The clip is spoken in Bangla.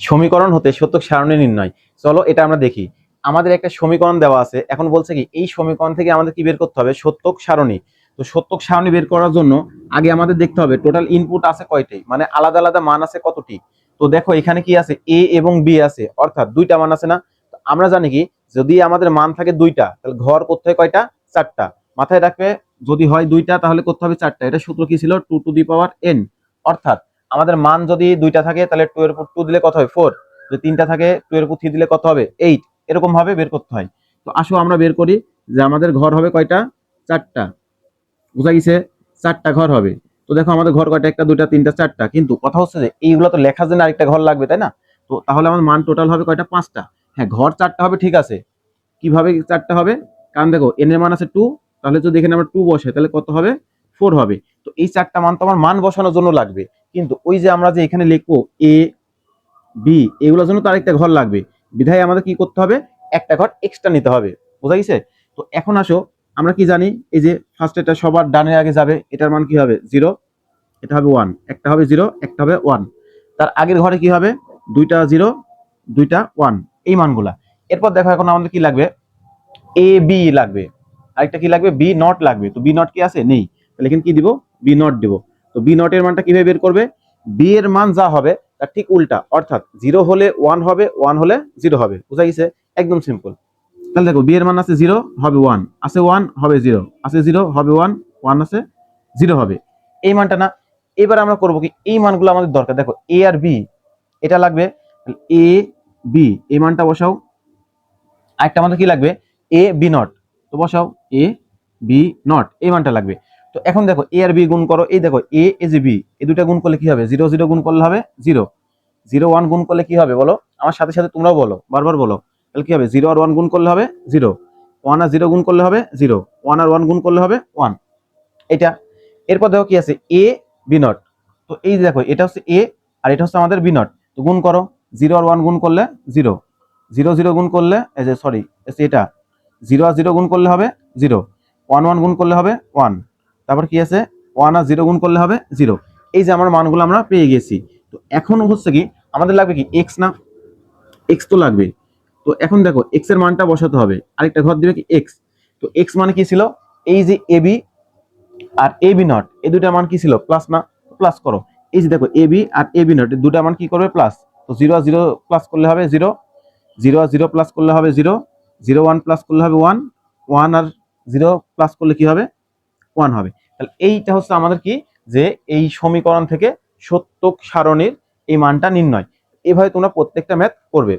সমীকরণ হতে সত্যক সারণী নির্ণয়। চলো এটা আমরা দেখি। আমাদের একটা সমীকরণ দেওয়া আছে, এখন বলছে কি এই সমীকরণ থেকে আমাদের কি বের করতে হবে, সত্যক সারণী। তো সত্যক সারণী বের করার জন্য আগে আমাদের দেখতে হবে টোটাল ইনপুট আছে কয়টি, মানে আলাদা আলাদা মান আছে কতটি। তো দেখো এখানে কি আছে, এ এবং বি আছে, অর্থাৎ দুইটা মান আছে না। আমরা জানি কি যদি আমাদের মান থাকে দুইটা, তাহলে ঘর করতে হয় কয়টা, চারটা। মাথায় রাখবে, যদি হয় দুইটা তাহলে করতে হবে চারটা। এটা সূত্র কি ছিল, 2n। অর্থাৎ আমাদের মান যদি দুইটা থাকে তাহলে 2 এর উপর 2 দিলে কত হয়, 4। যদি তিনটা থাকে 2 এর উপর 3 দিলে কত হবে, 8। এরকম ভাবে বের করতে হয়। তো আসো আমরা বের করি যে আমাদের ঘর হবে কয়টা, চারটা। বুঝা গেছে, চারটা ঘর হবে। তো দেখো আমাদের ঘর কয়টা, একটা দুইটা তিনটা চারটা, কিন্তু কথা হচ্ছে যে এইগুলো তো লেখার জন্য আরেকটা ঘর লাগবে, তাই না। তো তাহলে আমার মান টোটাল হবে কয়টা, পাঁচটা। হ্যাঁ, ঘর চারটা হবে, ঠিক আছে। কিভাবে চারটা হবে, কারণ দেখো এন এর মান আছে 2, তাহলে যদি এখানে আমরা 2 বসে তাহলে কত হবে, 4 হবে। তো এই চারটা মান তো আমার মান বসানোর জন্য লাগবে, কিন্তু ওই যে আমরা যে এখানে লিখবো এ বি, এগুলোর জন্য তো আরেকটা ঘর লাগবে। বিধায় আমাদের কি করতে হবে, একটা ঘর এক্সট্রা নিতে হবে। বোঝা গেছে। তো এখন আসো, আমরা কি জানি, এই যে ফার্স্ট এটা সবার ডানের আগে যাবে, এটার মান কি হবে 0, এটা হবে 1, একটা হবে 0, একটা হবে 1। তার আগের ঘরে কি হবে, দুইটা 0, দুইটা 1, এই মানগুলা। এরপর দেখো এখন আমাদের কি লাগবে, এ বি লাগবে, আরেকটা কি লাগবে, বি নট লাগবে। তো বি নট কি আছে, নেই, তাহলে এখানে কি দিব, বি নট দিব। তো বি নট এর মানটা কিভাবে বের করবে, বি এর মান যা হবে তার ঠিক উল্টা, অর্থাৎ 0 হলে 1 হবে, 1 হলে 0 হবে। বুঝা গেছে, একদম সিম্পল। তাহলে দেখো বি এর মান আছে 0, হবে 1, আছে 1 হবে 0, আছে 0 হবে 1, 1 আছে 0 হবে, এই মানটা না। এবার আমরা করবো কি, এই মানগুলো আমাদের দরকার। দেখো এ আর বি এটা লাগবে, এ বি এই মানটা বসাও। আরেকটা আমাদের কি লাগবে, এ বি নট। তো বসাও এ বি নট, এই মানটা লাগবে। তো এখন দেখো এ আর বি গুণ করো, এই দেখো এ এজ বি, এই দুটা গুণ করলে কি হবে, 0 0 গুণ করলে হবে 0, 0 1 গুণ করলে কি হবে বলো, আমার সাথে সাথে তোমরাও বলো, বারবার বলো। তাহলে কি হবে, 0 আর 1 গুণ করলে হবে 0, 1 আর 0 গুণ করলে হবে 0, 1 আর 1 গুণ করলে হবে 1, এটা। এরপর দেখো কি আছে, এ বি নট। তো এই দেখো এটা হচ্ছে এ আর এটা হচ্ছে আমাদের বি নট। তো গুণ করো, 0 আর 1 গুণ করলে 0, 0 0 গুণ করলে এই যে সরি এটা 0 আর 0 গুণ করলে হবে 0, 1 1 গুণ করলে হবে 1, তারপর কি আছে 1 আর 0 গুণ করলে হবে 0। এই যে আমার মানগুলো আমরা পেয়ে গেছি। তো এখন হচ্ছে কি আমাদের লাগবে কি x না, x তো লাগবে। তো এখন দেখো x এর মানটা বসাতে হবে, আরেকটা ঘর দিবে কি x। তো x মানে কি ছিল, এই যে ab আর এ বি নট, এই দুটা মান কি ছিল, প্লাস না, প্লাস করো। এই যে দেখো এ বি আর এ বি নট, দুটা মান কি করবে, প্লাস। তো 0 আর 0 প্লাস করলে হবে 0, 0 আর 0 প্লাস করলে হবে 0, 0 1 প্লাস করলে হবে 1, 1 আর 0 প্লাস করলে কি হবে, 1 হবে। তাহলে এইটা হচ্ছে আমাদের কি, যে এই সমীকরণ থেকে সত্যক সারণীর এই মানটা নির্ণয়। এভাবে তোমরা প্রত্যেকটা ম্যাথ করবে।